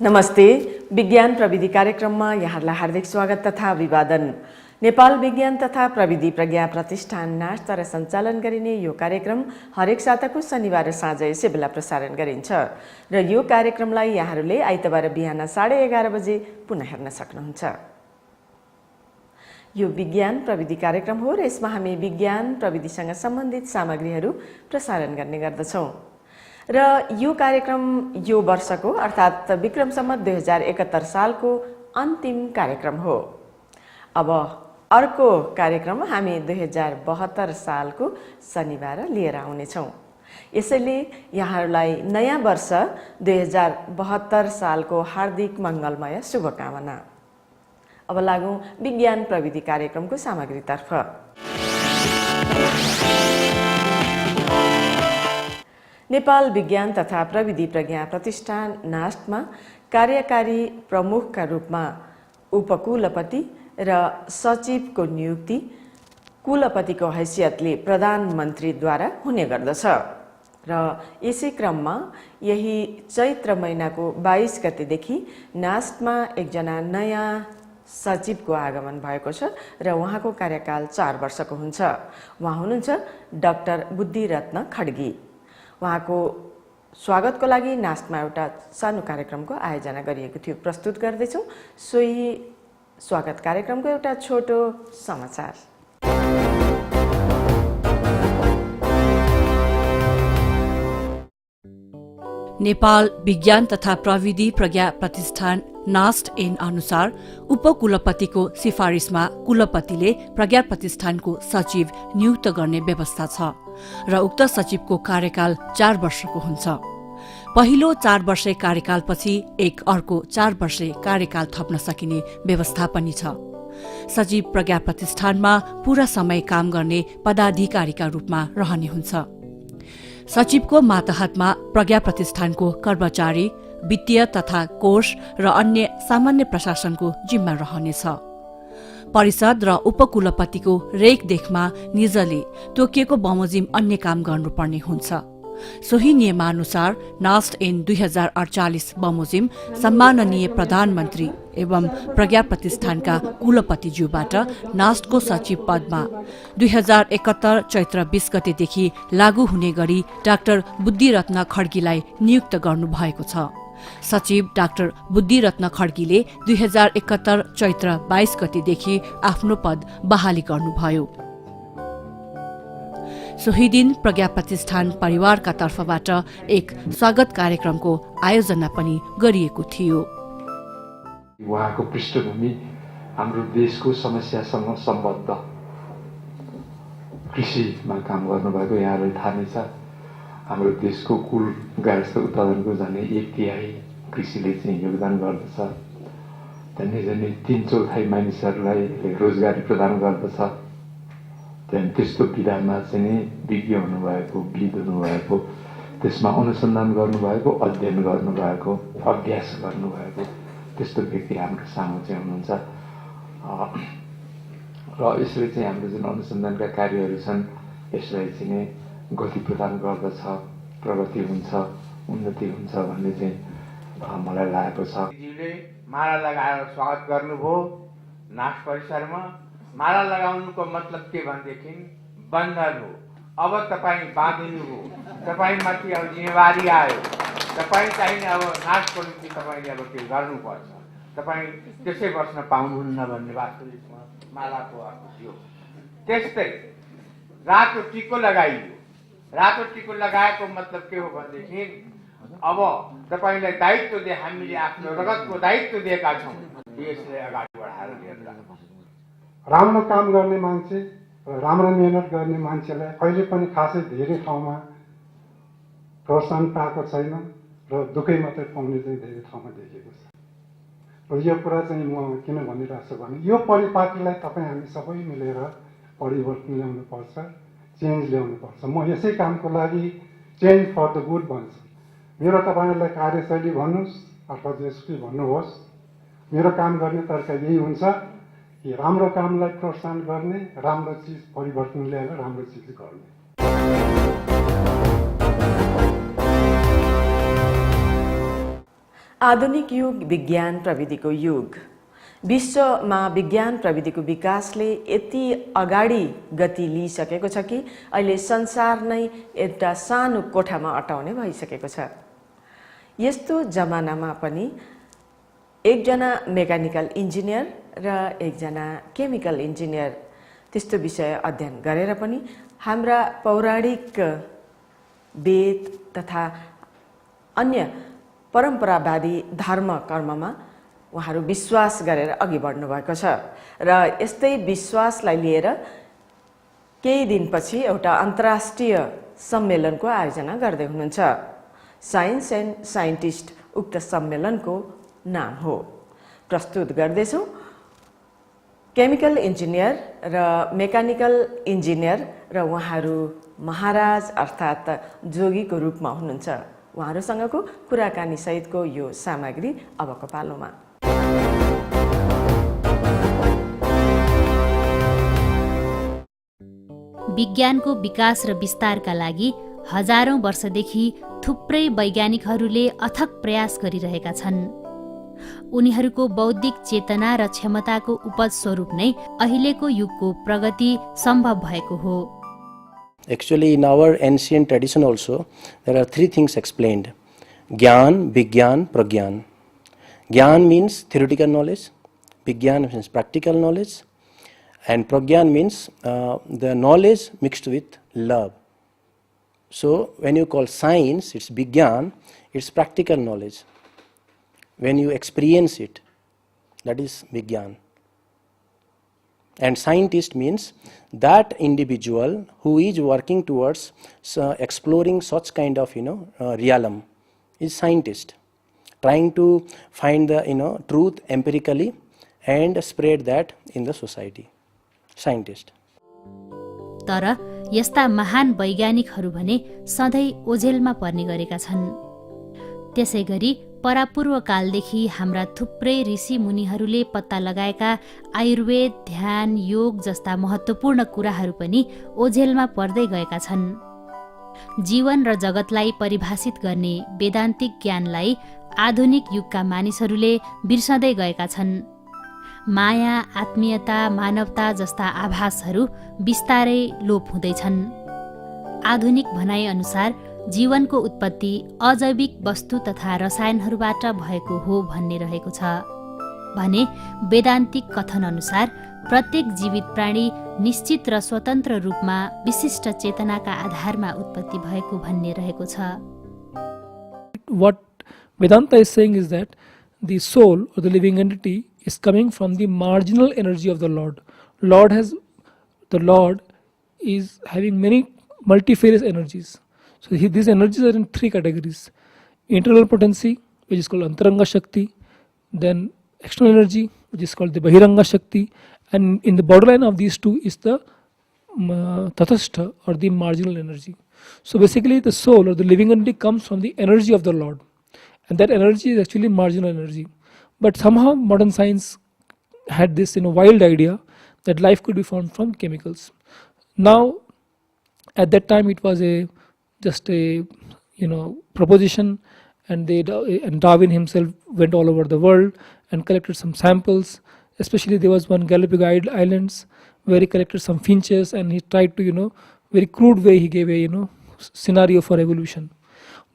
नमस्ते। विज्ञान प्रविधि कार्यक्रममा यहाँलाई हार्दिक स्वागत तथा अभिवादन। नेपाल विज्ञान तथा प्रविधि प्रज्ञा प्रतिष्ठान नास्टद्वारा सञ्चालन गरिने यो कार्यक्रम हरेक साताको शनिबार साँझ यसै बेला प्रसारण गरिन्छ र यो कार्यक्रमलाई यहाँहरूले आइतबार बिहान 11:30 बजे पुनः हेर्न सक्नुहुन्छ। यो विज्ञान प्रविधि कार्यक्रम हो र यसमा हामी विज्ञान प्रविधिसँग सम्बन्धित सामग्रीहरू प्रसारण गर्ने गर्दछौँ र यो कार्यक्रम यो वर्षको अर्थात् विक्रम सम्वत 2071 सालको अन्तिम कार्यक्रम हो। अब अर्को कार्यक्रम हामी 2072 सालको शनिबार लिएर आउनेछौँ। यसैले यहाँहरूलाई नयाँ वर्ष 2072 सालको हार्दिक मङ्गलमय शुभकामना। अब लागौँ विज्ञान प्रविधि कार्यक्रमको सामग्रीतर्फ। नेपाल विज्ञान तथा प्रविधि प्रज्ञा प्रतिष्ठान नास्टमा कार्यकारी प्रमुखका रूपमा उपकुलपति र सचिवको नियुक्ति कुलपतिको हैसियतले प्रधानमन्त्रीद्वारा हुने गर्दछ र यसै क्रममा यही चैत्र महिनाको 22 गतेदेखि नास्टमा एकजना नयाँ सचिवको आगमन भएको छ र उहाँको कार्यकाल 4 वर्षको हुन्छ। उहाँ हुनुहुन्छ डाक्टर बुद्धिरत्न खड्गी। उहाँको स्वागतको लागि नास्टमा एउटा सानो कार्यक्रमको आयोजना गरिएको थियो, प्रस्तुत गर्दैछौँ। सोही स्वागत कार्यक्रमको एउटा छोटो समाचार। नेपाल विज्ञान तथा प्रविधि प्रज्ञा प्रतिष्ठान नास्ट ऐन अनुसार उपकुलपतिको सिफारिसमा कुलपतिले प्रज्ञा प्रतिष्ठानको सचिव नियुक्त गर्ने व्यवस्था छ र उक्त सचिवको कार्यकाल 4 वर्षको हुन्छ। पहिलो 4 वर्षे कार्यकालपछि एक अर्को 4 वर्षे कार्यकाल थप्न सकिने व्यवस्था पनि छ। सचिव प्रज्ञा प्रतिष्ठानमा पूरा समय काम गर्ने पदाधिकारीका रूपमा रहने हुन्छ। सचिवको मातहतमा प्रज्ञा प्रतिष्ठानको कर्मचारी, वित्तीय तथा कोष र अन्य सामान्य प्रशासनको जिम्मा रहनेछ। परिषद र उपकुलपतिको रेखदेखमा निजले तोकिएको बमोजिम अन्य काम गर्नुपर्ने हुन्छ। सोही नियमानुसार नास्ट ऐन 2048 बमोजिम सम्माननीय प्रधानमन्त्री एवं प्रज्ञा प्रतिष्ठानका कुलपतिज्यूबाट नास्टको सचिव पदमा 2071 चैत्र 20 गतेदेखि लागू हुने गरी डाक्टर बुद्धिरत्न खड्गीलाई नियुक्त गर्नुभएको छ। सचिव डाक्टर बुद्धिरत्न खड्गीले 2071 चैत्र 22 गतेदेखि आफ्नो पद बहाली गर्नुभयो। सोही दिन प्रज्ञा प्रतिष्ठान परिवारका तर्फबाट एक स्वागत कार्यक्रमको आयोजना पनि गरिएको थियो। उहाँको पृष्ठभूमि हाम्रो देशको समस्यासँग सम्बद्ध कृषिमा काम गर्नुभएको यहाँलाई थाहा नै छ। हाम्रो देशको कुल गार्हस्थ्य उत्पादनको झन्डै 1/3 कृषिले चाहिँ योगदान गर्दछ। झन्डै 3/4 मानिसहरूलाई रोजगारी प्रदान गर्दछ। त्यस्तो विधामा चाहिँ विज्ञ हुनुभएको, विद हुनुभएको, त्यसमा अनुसन्धान गर्नुभएको, अध्ययन गर्नुभएको, अभ्यास गर्नुभएको त्यस्तो व्यक्ति हाम्रो सामु चाहिँ हुनुहुन्छ र यसले चाहिँ हाम्रो जुन अनुसन्धानका कार्यहरू छन् यसलाई चाहिँ गति प्रदान गर्दछ, प्रगति हुन्छ, उन्नति हुन्छ भन्ने चाहिँ मलाई लागेको छ। माला लगाएर स्वागत गर्नुभयो नास्ट परिसरमा। माला लगाउनुको मतलब के भनेदेखि बन्धन हो। अब तपाईँ बाँधिनु हो, तपाईँमाथि अब जिम्मेवारी आयो, तपाईँ चाहिँ अब नास्टको निम्ति तपाईँले अब त्यो गर्नुपर्छ, तपाईँ त्यसै बस्न पाउनुहुन्न भन्ने वास्तविकमा मालाको अर्थ थियो। त्यस्तै रातो टिको लगाइयो। रातो टिको लगाएको मतलब के हो भनेदेखि अब तपाईँलाई दायित्व दिए, हामीले आफ्नो रगतको दायित्व दिएका छौँ, देशलाई अगाडि बढाएर लिएर जानुपर्छ। राम्रो काम गर्ने मान्छे र राम्रो मेहनत गर्ने मान्छेलाई अहिले पनि खासै धेरै ठाउँमा प्रोत्साहन पाएको छैन र दुःखै मात्रै पाउने चाहिँ धेरै ठाउँमा देखेको छ। र यो कुरा चाहिँ म किन भनिरहेको छु भने यो परिपाटीलाई तपाईँ हामी सबै मिलेर परिवर्तन ल्याउनुपर्छ, चेन्ज ल्याउनुपर्छ। म यसै कामको लागि चेन्ज फर द गुड भन्छु। मेरो तपाईँहरूलाई कार्यशैली भन्नुहोस् अथवा जेसुकै भन्नुहोस्, मेरो काम गर्ने तरिका यही हुन्छ कि राम्रो कामलाई प्रोत्साहन गर्ने, राम्रो चिज परिवर्तन ल्याएर राम्रो चिज गर्ने। आधुनिक युग विज्ञान प्रविधिको युग। विश्वमा विज्ञान प्रविधिको विकासले यति अगाडि गति लिइसकेको छ कि अहिले संसार नै एउटा सानो कोठामा अटाउने भइसकेको छ। यस्तो जमानामा पनि एकजना मेकानिकल इन्जिनियर र एकजना केमिकल इन्जिनियर त्यस्तो विषय अध्ययन गरेर पनि हाम्रा पौराणिक वेद तथा अन्य परम्परावादी धर्म कर्ममा उहाँहरू विश्वास गरेर अघि बढ्नु भएको छ र यस्तै विश्वासलाई लिएर केही दिनपछि एउटा अन्तर्राष्ट्रिय सम्मेलनको आयोजना गर्दै हुनुहुन्छ। साइन्स एन्ड साइन्टिस्ट उक्त सम्मेलनको नाम हो। प्रस्तुत गर्दैछौँ केमिकल इन्जिनियर र मेकानिकल इन्जिनियर र उहाँहरू महाराज अर्थात् जोगीको रूपमा हुनुहुन्छ। उहाँहरूसँगको कुराकानी सहितको यो सामग्री अबको पालोमा। विज्ञानको विकास र विस्तारका लागि हजारौं वर्षदेखि थुप्रै वैज्ञानिकहरूले अथक प्रयास गरिरहेका छन्। उनीहरूको बौद्धिक चेतना र क्षमताको उपज स्वरूप नै अहिलेको युगको प्रगति सम्भव भएको हो। Actually, in our ancient tradition also, there are three things explained: Gyan, Vigyan, Pragyan. Gyan means theoretical knowledge, Vigyan means practical knowledge, and Pragyan means the knowledge mixed with love. So, when you call science, it's Vigyan, it's practical knowledge. When you experience it, that is Vigyan. And scientist means that individual who is working towards exploring such kind of realm is scientist, trying to find the truth empirically and spread that in the society. Scientist. तर यस्ता महान वैज्ञानिकहरू भने सधैँ ओझेलमा पर्ने गरेका छन्। त्यसैगरी परापूर्व कालदेखि हाम्रा थुप्रै ऋषि मुनिहरूले पत्ता लगाएका आयुर्वेद, ध्यान, योग जस्ता महत्त्वपूर्ण कुराहरू पनि ओझेलमा पर्दै गएका छन्। जीवन र जगतलाई परिभाषित गर्ने वेदान्तिक ज्ञानलाई आधुनिक युगका मानिसहरूले बिर्सदै गएका छन्। माया, आत्मीयता, मानवता जस्ता आभासहरू बिस्तारै लोप हुँदैछन्। आधुनिक भनाइ अनुसार जीवनको उत्पत्ति अजैविक वस्तु तथा रसायनहरूबाट भएको हो भन्ने रहेको छ भने वेदान्तिक कथन अनुसार प्रत्येक जीवित प्राणी निश्चित र स्वतन्त्र रूपमा विशिष्ट चेतनाका आधारमा उत्पत्ति भएको भन्ने रहेको छ। What Vedanta is saying is that the soul or the living entity is coming from the marginal energy of the Lord. The Lord is having many multifarious energies. So these energies are in three categories: internal potency, which is called Antaranga Shakti, then external energy, which is called the Bahiranga Shakti, and in the borderline of these two is the Tathastha or the marginal energy. So basically the soul or the living entity comes from the energy of the Lord, and that energy is actually marginal energy. But somehow modern science had this wild idea that life could be formed from chemicals. Now at that time it was just a proposition, and Darwin himself went all over the world and collected some samples. Especially there was one Galapagos Islands where he collected some finches, and he tried to very crude way he gave a scenario for evolution.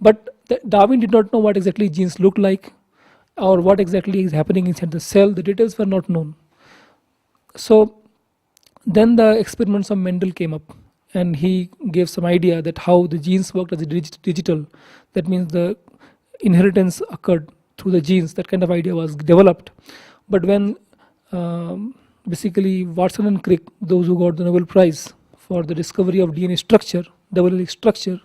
But Darwin did not know what exactly genes look like or what exactly is happening inside the cell. The details were not known. So then the experiments of Mendel came up, and he gave some idea that how the genes worked as a digital. That means the inheritance occurred through the genes. That kind of idea was developed. But when basically Watson and Crick, those who got the Nobel Prize for the discovery of DNA structure, double helix structure,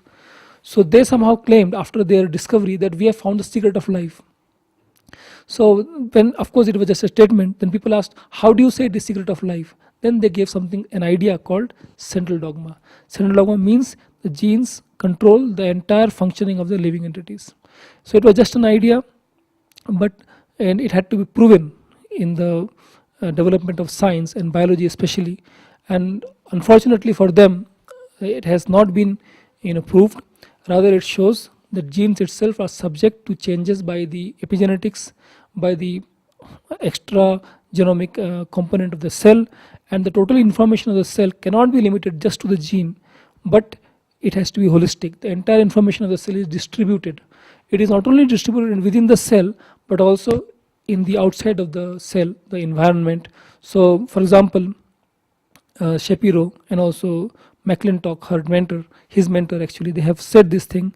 so they somehow claimed after their discovery that we have found the secret of life. So when, of course, it was just a statement, then people asked, how do you say the secret of life? Then they gave an idea called central dogma. Central dogma means the genes control the entire functioning of the living entities. So it was just an idea, and it had to be proven in the development of science and biology especially. And unfortunately for them, it has not been proved. Rather, it shows the genes itself are subject to changes by the epigenetics, by the extra genomic component of the cell, and the total information of the cell cannot be limited just to the gene, but it has to be holistic. The entire information of the cell is distributed. It is not only distributed within the cell, but also in the outside of the cell, the environment. So, for example, Shapiro and also McClintock, her mentor, his mentor actually, they have said this thing.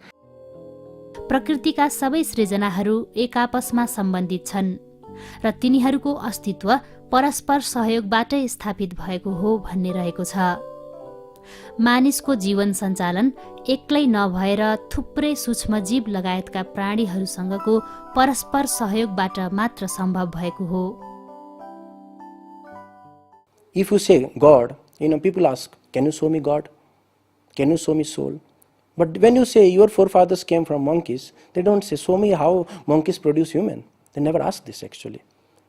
प्रकृतिका सबै सृजनाहरू एक आपसमा सम्बन्धित छन् र तिनीहरूको अस्तित्व परस्पर सहयोगबाटै स्थापित भएको हो भन्ने रहेको छ। मानिसको जीवन सञ्चालन एक्लै नभएर थुप्रै सूक्ष्मजीव लगायतका प्राणीहरूसँगको परस्पर सहयोगबाट मात्र सम्भव भएको हो। If you say God, people ask, can you show me God? Can you show me soul? But when you say your forefathers came from monkeys, they don't say, show me how monkeys produce human. They never ask this actually.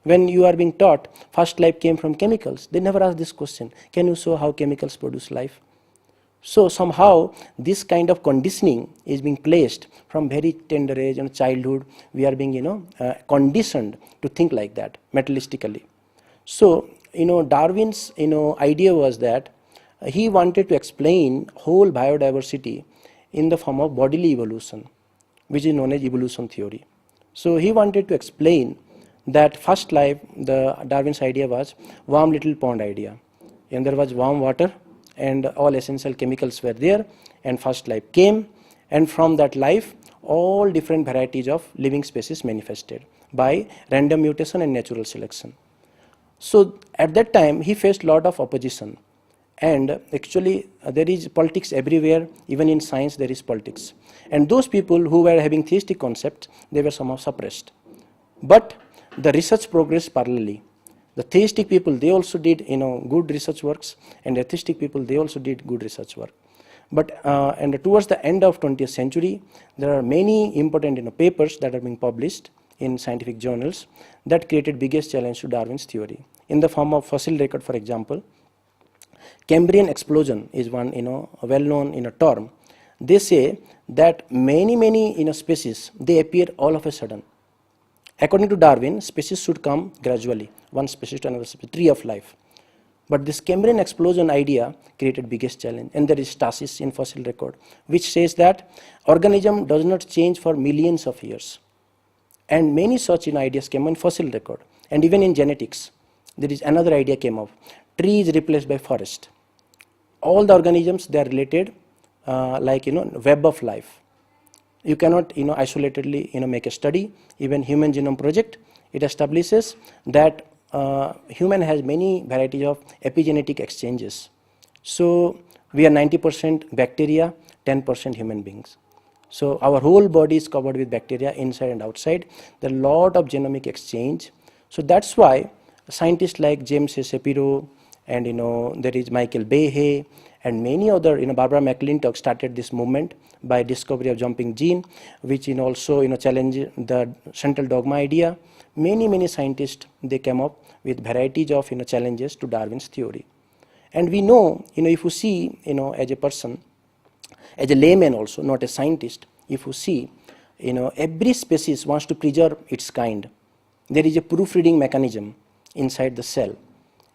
When you are being taught first life came from chemicals, they never ask this question, can you show how chemicals produce life? So somehow this kind of conditioning is being placed from very tender age, childhood. We are being conditioned to think like that materialistically. So Darwin's idea was that he wanted to explain whole biodiversity in the form of bodily evolution, which is known as evolution theory. So he wanted to explain that first life, Darwin's idea was warm little pond idea, and there was warm water and all essential chemicals were there, and first life came, and from that life all different varieties of living species manifested by random mutation and natural selection. So at that time he faced lot of opposition, and actually there is politics everywhere. Even in science there is politics, and those people who were having theistic concepts, they were somehow suppressed. But the research progressed parallelly. The theistic people, they also did good research works, and atheistic people, they also did good research work. But and towards the end of 20th century, there are many important papers that are being published in scientific journals that created biggest challenge to Darwin's theory in the form of fossil record. For example, Cambrian explosion is one well-known term. They say that many species, they appear all of a sudden. According to Darwin, species should come gradually, one species to another species, tree of life. But this Cambrian explosion idea created biggest challenge, and there is stasis in fossil record, which says that organism does not change for millions of years. And many such ideas came in fossil record, and even in genetics, there is another idea came up: tree is replaced by forest. All the organisms, they are related, like web of life. You cannot isolatedly make a study. Even Human Genome Project, it establishes that human has many varieties of epigenetic exchanges. So we are 90% bacteria, 10% human beings. So our whole body is covered with bacteria inside and outside. There are a lot of genomic exchange. So that's why scientists like James A. Shapiro and there is Michael Behe and many other, Barbara McClintock started this movement by discovery of jumping gene, which also challenge the central dogma idea. Many scientists, they came up with varieties of challenges to Darwin's theory. And we know, if you see, as a person, as a layman also, not a scientist, if you see, every species wants to preserve its kind. There is a proofreading mechanism inside the cell,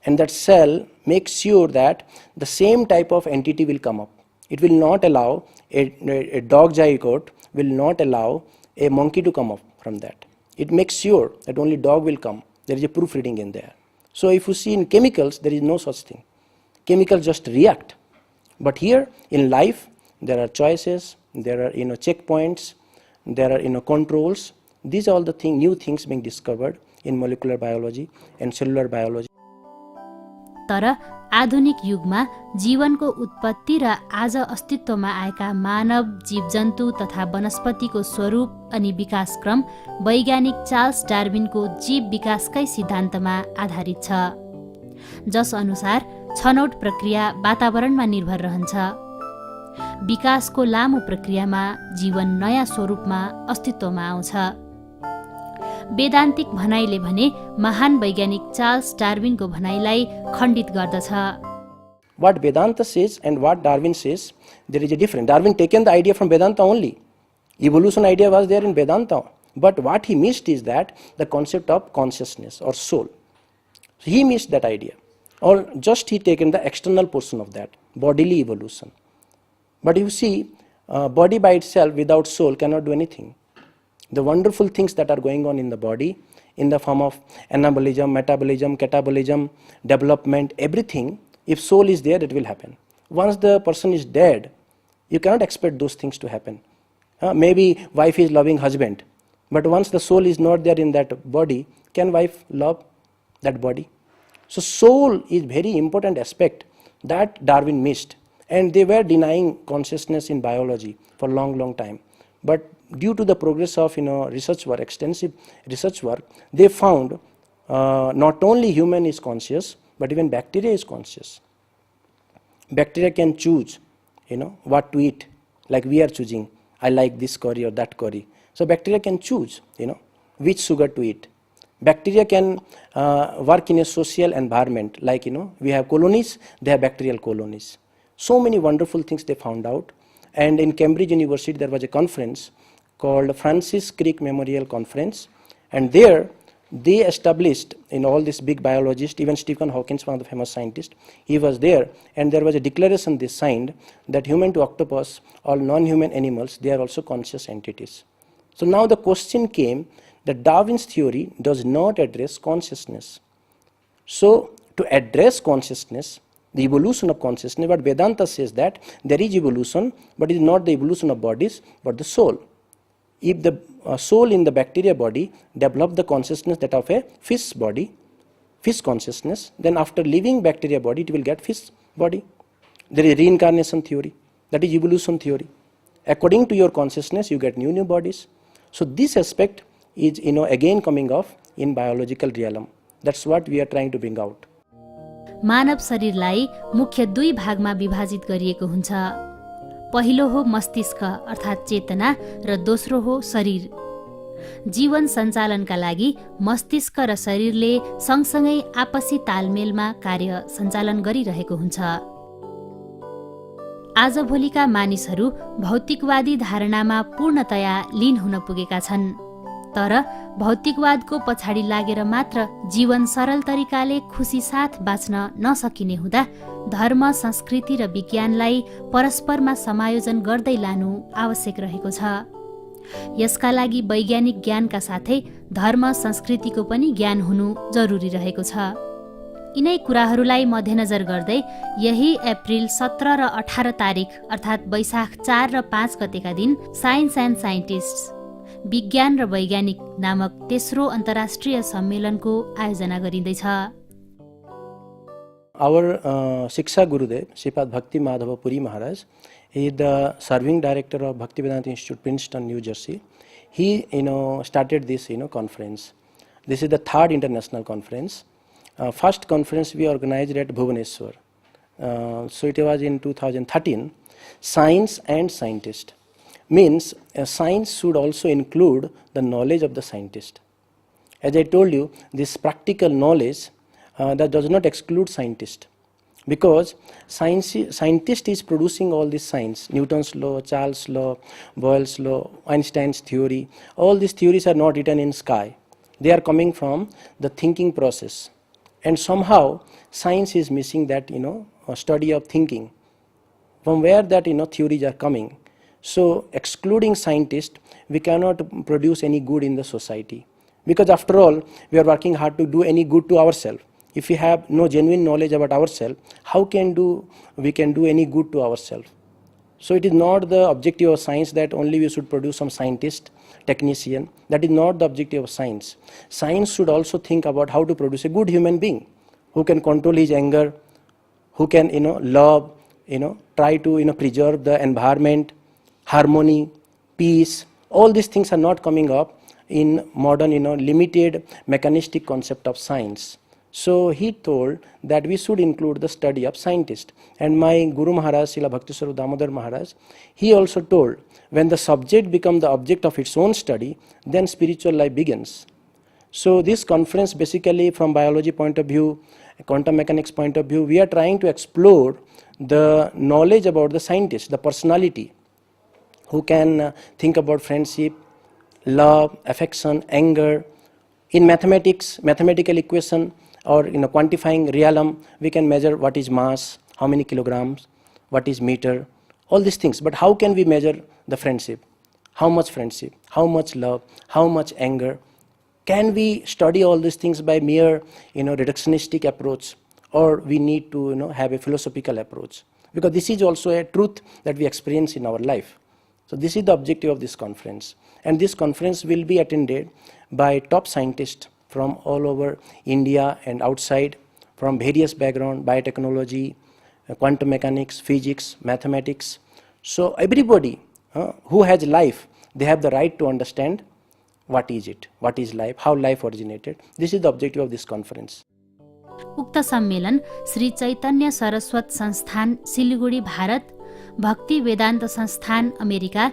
and that cell makes sure that the same type of entity will come up. It will not allow a dog zygote will not allow a monkey to come up from that. It makes sure that only dog will come. There is a proofreading in there. So if you see in chemicals, there is no such thing. Chemicals just react. But here in life, there are choices, there are checkpoints, there are controls. These are all the new things being discovered in molecular biology and cellular biology. तर आधुनिक युगमा जीवनको उत्पत्ति र आज अस्तित्वमा आएका मानव, जीवजन्तु तथा वनस्पतिको स्वरूप अनि विकासक्रम वैज्ञानिक चार्ल्स डार्विनको जीव विकासकै सिद्धान्तमा आधारित छ, जस अनुसार छनौट प्रक्रिया वातावरणमा निर्भर रहन्छ। विकासको लामो प्रक्रियामा जीवन नयाँ स्वरूपमा अस्तित्वमा आउँछ। वेदान्तिक भनाइले भने महान वैज्ञानिक चार्ल्स डार्विनको भनाइलाई खण्डित गर्दछ। What Vedanta says and what Darwin says, there is a difference. Darwin taken the idea from Vedanta only. Evolution idea was there in Vedanta, but what he missed is that the concept of consciousness or soul. So he missed that idea, or just he taken the external portion of that, bodily evolution. But you see, body by itself without soul cannot do anything. The wonderful things that are going on in the body, in the form of anabolism, metabolism, catabolism, development, everything, if soul is there, it will happen. Once the person is dead, you cannot expect those things to happen. Maybe wife is loving husband, but once the soul is not there in that body, can wife love that body? So soul is very important aspect that Darwin missed, and they were denying consciousness in biology for long time. But due to the progress of research work, extensive research work, they found not only human is conscious, but even bacteria is conscious. Bacteria can choose what to eat, like we are choosing, I like this curry or that curry. So bacteria can choose which sugar to eat. Bacteria can work in a social environment, like we have colonies, they have bacterial colonies. So many wonderful things they found out. And in Cambridge University there was a conference called Francis Crick Memorial Conference, and there they established all these big biologists, even Stephen Hawking, one of the famous scientists, he was there, and there was a declaration they signed that human to octopus, all non-human animals, they are also conscious entities. So now the question came that Darwin's theory does not address consciousness. So to address consciousness, the evolution of consciousness, but Vedanta says that there is evolution, but it is not the evolution of bodies, but the soul. If the soul in the bacteria body develop the consciousness that of a fish body, fish consciousness, then after leaving bacteria body, it will get fish body. There is reincarnation theory, that is evolution theory. According to your consciousness, you get new bodies. So this aspect is again coming off in biological realm. That's what we are trying to bring out. मानव शरीरलाई मुख्य दुई भागमा विभाजित गरिएको हुन्छ। पहिलो हो मस्तिष्क अर्थात् चेतना र दोस्रो हो शरीर। जीवन सञ्चालनका लागि मस्तिष्क र शरीरले सँगसँगै आपसी तालमेलमा कार्य सञ्चालन गरिरहेको हुन्छ। आजभोलिका मानिसहरू भौतिकवादी धारणामा पूर्णतया लीन हुन पुगेका छन्, तर भौतिकवादको पछाडि लागेर मात्र जीवन सरल तरिकाले खुसी साथ बाँच्न नसकिने हुँदा धर्म, संस्कृति र विज्ञानलाई परस्परमा समायोजन गर्दै लानु आवश्यक रहेको छ। यसका लागि वैज्ञानिक ज्ञानका साथै धर्म, संस्कृतिको पनि ज्ञान हुनु जरुरी रहेको छ। यिनै कुराहरूलाई मध्यनजर गर्दै यही अप्रिल 17 र 18 तारिक अर्थात् वैशाख 4 र 5 गतेका दिन साइन्स एन्ड साइन्टिस्ट्स विज्ञान र वैज्ञानिक नामक तेस्रो अन्तर्राष्ट्रिय सम्मेलनको आयोजना गरिँदैछ। Our Shiksha Gurudev, Sripad Bhakti Madhava Puri Maharaj, he is the serving director of Bhaktivedanta Institute, Princeton, New Jersey. He started this conference. This is the third international conference. First conference we organized at Bhubaneswar. So it was in 2013. Science and scientist means science should also include the knowledge of the scientist. As I told you, this practical knowledge that does not exclude scientist, because scientist is producing all this science, Newton's law, Charles' law, Boyle's law, Einstein's theory. All these theories are not written in sky. They are coming from the thinking process. And somehow science is missing that a study of thinking, from where that theories are coming. So excluding scientists, we cannot produce any good in the society, because after all we are working hard to do any good to ourselves. If we have no genuine knowledge about ourselves, how we can do any good to ourselves? So it is not the objective of science that only we should produce some scientist, technician. That is not the objective of science. Science should also think about how to produce a good human being who can control his anger, who can love, try to preserve the environment, harmony, peace. All these things are not coming up in modern limited mechanistic concept of science. So he told that we should include the study of scientists. And my Guru Maharaj, Srila Bhaktiswarup Damodar Maharaj, he also told, when the subject becomes the object of its own study, then spiritual life begins. So this conference, basically from biology point of view, quantum mechanics point of view, we are trying to explore the knowledge about the scientist, the personality, who can think about friendship, love, affection, anger. In mathematics, mathematical equation or quantifying realm, we can measure what is mass, how many kilograms, what is meter, all these things. But how can we measure the friendship? How much love, how much anger? Can we study all these things by mere reductionistic approach, or we need to have a philosophical approach? Because this is also a truth that we experience in our life. So this is the objective of this conference. And this conference will be attended by top scientists from all over India and outside, from various backgrounds, biotechnology, quantum mechanics, physics, mathematics. So everybody who has life, they have the right to understand what is it, what is life, how life originated. This is the objective of this conference. उक्त सम्मेलन श्री चैतन्य सरस्वत संस्थान सिलिगुडी भारत, भक्ति वेदान्त संस्थान America,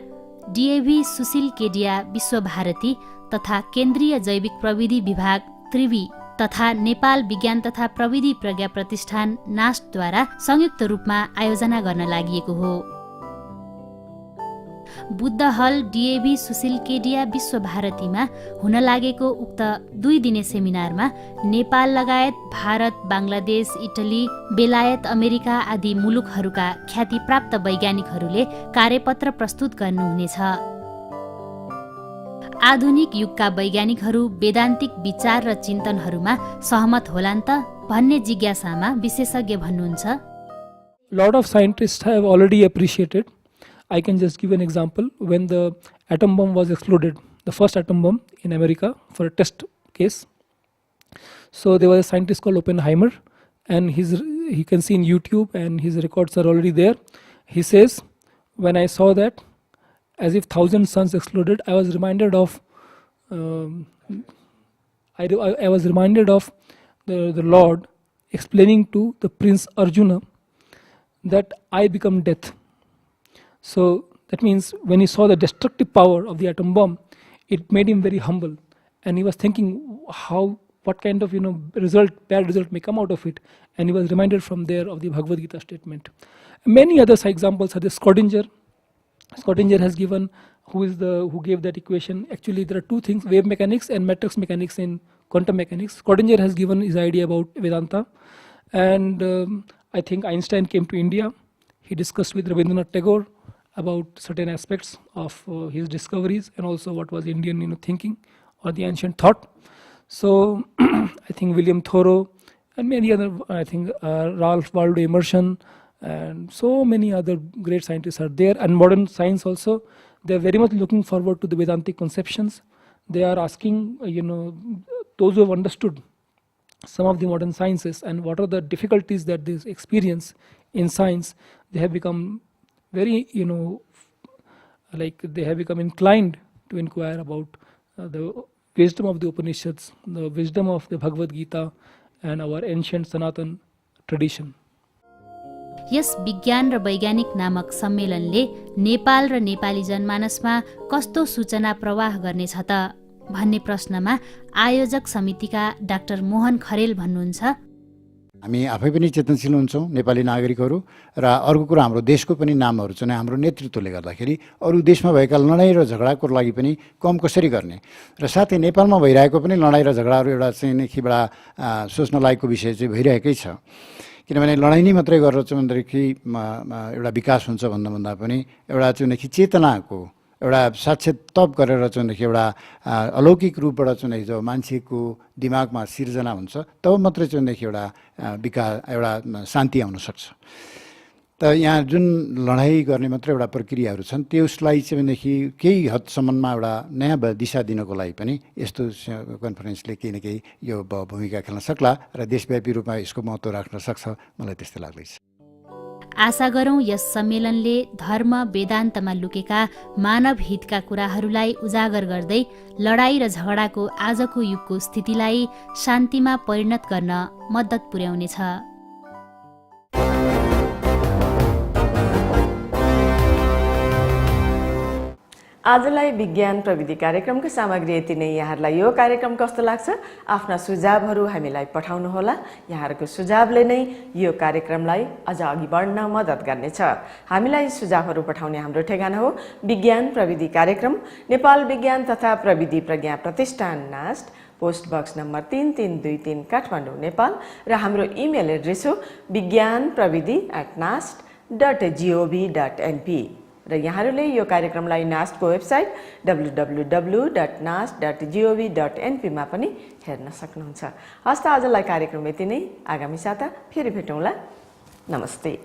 DAV सुशील केडिया विश्व भारती तथा केन्द्रीय जैविक प्रविधि विभाग त्रिवी तथा नेपाल विज्ञान तथा प्रविधि प्रज्ञा प्रतिष्ठान नास्टद्वारा संयुक्त रूपमा आयोजना गर्न लागि हो। बुद्ध हल DAV सुशील केडिया विश्व भारतीमा हुन लागेको उक्त 2 दिने सेमिनारमा नेपाल लगायत भारत, बांग्लादेश, इटली, बेलायत, अमेरिका आदि मुलुकहरूका ख्यातिप्राप्त वैज्ञानिकहरूले कार्यपत्र प्रस्तुत गर्नुहुनेछ। आधुनिक युगका वैज्ञानिकहरू वेदान्तिक विचार र चिन्तनहरूमा सहमत होलान् त भन्ने जिज्ञासामा विशेषज्ञ भन्नुहुन्छ। Lot of scientists have already appreciated. I can just give an example. When the atom bomb was exploded, the first atom bomb in America for a test case, so there was a scientist called Oppenheimer, and he can see in YouTube, and his records are already there. He says, when I saw that, as if 1,000 suns exploded, I was reminded of I was reminded of the Lord explaining to the Prince Arjuna that I become death. So that means when he saw the destructive power of the atom bomb, it made him very humble, and he was thinking what kind of bad result may come out of it, and he was reminded from there of the Bhagavad Gita statement. Many other examples are the Schrödinger. Schrödinger has given, who gave that equation. Actually, there are two things: wave mechanics and matrix mechanics in quantum mechanics. Schrödinger has given his idea about Vedanta, and I think Einstein came to India. He discussed with Rabindranath Tagore about certain aspects of his discoveries, and also what was Indian thinking or the ancient thought. So I think William Thoreau and many other, I think Ralph Waldo Emerson and so many other great scientists are there. And modern science also, they are very much looking forward to the Vedantic conceptions. They are asking, those who have understood some of the modern sciences and what are the difficulties that they experience in science, they have become very, they have become inclined to inquire about the wisdom of the Upanishads, the wisdom of the Bhagavad Gita, and our ancient Sanatan tradition. Yes विज्ञान र वैज्ञानिक नामक सम्मेलनले नेपाल र नेपाली जनमानसमा कस्तो सूचना प्रवाह गर्नेछ त भन्ने प्रश्नमा आयोजक समितिका डाक्टर मोहन खरेल भन्नुहुन्छ। हामी आफै पनि चेतनशील हुन्छौँ नेपाली नागरिकहरू, र अर्को कुरा हाम्रो देशको पनि नामहरू चाहिँ हाम्रो नेतृत्वले गर्दाखेरि अरू देशमा भएका लडाइँ र झगडाको लागि पनि कम कसरी गर्ने, र साथै नेपालमा भइरहेको पनि लडाइँ र झगडाहरू एउटा चाहिँ बडा सोच्न लायकको विषय चाहिँ भइरहेकै छ। किनभने लडाइँ नै मात्रै गरेर चाहिँ भनेदेखि एउटा विकास हुन्छ भन्दा पनि एउटा चाहिँ चेतनाको एउटा साक्षात तप गरेर चाहिँ एउटा अलौकिक रूपबाट चाहिँ जब मान्छेको दिमागमा सिर्जना हुन्छ तब मात्रै चाहिँ एउटा विकास एउटा शान्ति आउन सक्छ। त यहाँ जुन लडाइँ गर्ने मात्रै एउटा प्रक्रियाहरू छन् त्यसलाई चाहिँ भनेदेखि केही हदसम्ममा एउटा नयाँ दिशा दिनको लागि पनि यस्तो कन्फरेन्सले केही न केही यो भूमिका खेल्न सक्ला र देशव्यापी रूपमा यसको महत्त्व राख्न सक्छ, मलाई त्यस्तै लाग्दैछ। आशा गरौँ यस सम्मेलनले धर्म वेदान्तमा लुकेका मानव हितका कुराहरूलाई उजागर गर्दै लडाई र झगडाको आजको युगको स्थितिलाई शान्तिमा परिणत गर्न मद्दत पुर्याउनेछ। आजलाई विज्ञान प्रविधि कार्यक्रमको सामग्री यति नै। यहाँहरूलाई यो कार्यक्रम कस्तो लाग्छ आफ्ना सुझावहरू हामीलाई पठाउनुहोला। यहाँहरूको सुझावले नै यो कार्यक्रमलाई अझ अघि बढ्न मद्दत गर्नेछ। हामीलाई सुझावहरू पठाउने हाम्रो ठेगाना हो विज्ञान प्रविधि कार्यक्रम, नेपाल विज्ञान तथा प्रविधि प्रज्ञा प्रतिष्ठान NAST, post box number 3323 Kathmandu Nepal र हाम्रो इमेल एड्रेस हो vigyanpravidi@nast.gov.np र यहाँहरूले यो कार्यक्रमलाई नास्टको वेबसाइट www.nast.gov.np मा पनि हेर्न सक्नुहुन्छ। हस्त आजलाई कार्यक्रम यति नै। आगामी साता फेरि भेटौँला। नमस्ते।